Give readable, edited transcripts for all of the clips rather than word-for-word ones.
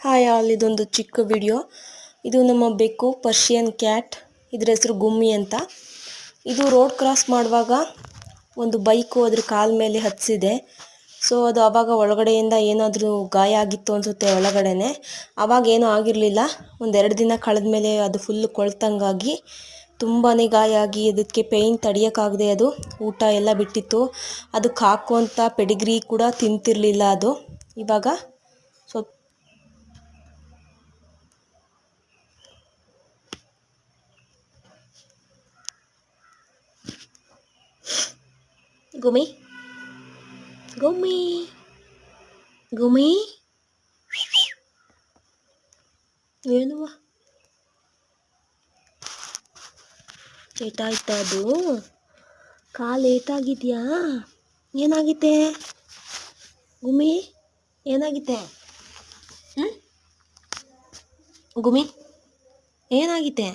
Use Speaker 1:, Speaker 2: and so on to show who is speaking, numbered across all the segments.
Speaker 1: Hi all, ಇದೊಂದು ಚಿಕ್ಕ video. ಇದು ನಮ್ಮ ಬೆಕ್ಕು, ಪರ್ಷಿಯನ್ ಕ್ಯಾಟ್. ಇದರ ಹೆಸರು ಗುಮ್ಮಿ ಅಂತ. ಇದು ರೋಡ್ ಕ್ರಾಸ್ ಮಾಡುವಾಗ ಒಂದು ಬೈಕು ಅದ್ರ ಕಾಲ ಮೇಲೆ ಹತ್ತಿಸಿದೆ. ಸೊ ಅದು ಆವಾಗ ಒಳಗಡೆಯಿಂದ ಏನಾದರೂ ಗಾಯ ಆಗಿತ್ತು ಅನಿಸುತ್ತೆ ಒಳಗಡೆನೆ. ಆವಾಗ ಏನೂ ಆಗಿರಲಿಲ್ಲ. ಒಂದೆರಡು ದಿನ ಕಳೆದ ಮೇಲೆ ಅದು ಫುಲ್ ಕೊಳ್ತಂಗಾಗಿ ತುಂಬಾ ಗಾಯ ಆಗಿ ಅದಕ್ಕೆ ಪೇಯ್ನ್ ತಡೆಯೋಕ್ಕಾಗದೆ ಅದು ಊಟ ಎಲ್ಲ ಬಿಟ್ಟಿತ್ತು. ಅದಕ್ಕೆ ಹಾಕುವಂಥ ಪೆಡಿಗ್ರಿ ಕೂಡ ತಿಂತಿರಲಿಲ್ಲ ಅದು. ಇವಾಗ ಸ್ವಲ್ಪ ಗುಮ್ಮಿ ಗುಮ್ಮಿ ಗುಮ್ಮಿ ಏನುವ ಏಟಾಯ್ತಾ? ಅದು ಕಾಲು ಏಟಾಗಿದೆಯಾ? ಏನಾಗಿದೆ ಗುಮ್ಮಿ? ಏನಾಗಿದೆ ಗುಮ್ಮಿ? ಏನಾಗಿದೆ?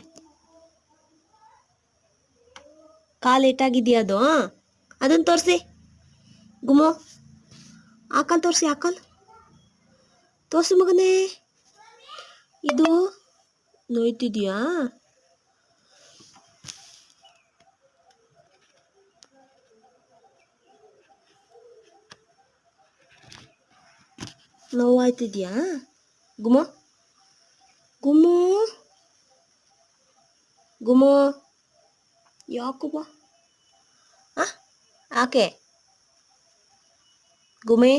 Speaker 1: ಕಾಲು ಏಟಾಗಿದೆಯಾ? ಅದು ಅದನ್ನು ತೋರಿಸಿ ಗುಮ್ಮು. ಆಕಲ್ ತೋರಿಸಿ, ಆಕಲ್ ತೋರಿಸಿ ಮಗನೇ. ಇದು ನೋಯ್ತಿದೆಯಾ? ನೋವಾಯ್ತಿದ್ಯಾ ಗುಮ್ಮು? ಗುಮ್ಮು ಗುಮ್ಮು ಯಾಕುವ ಆಕೆ ಗುಮ್ಮಿ?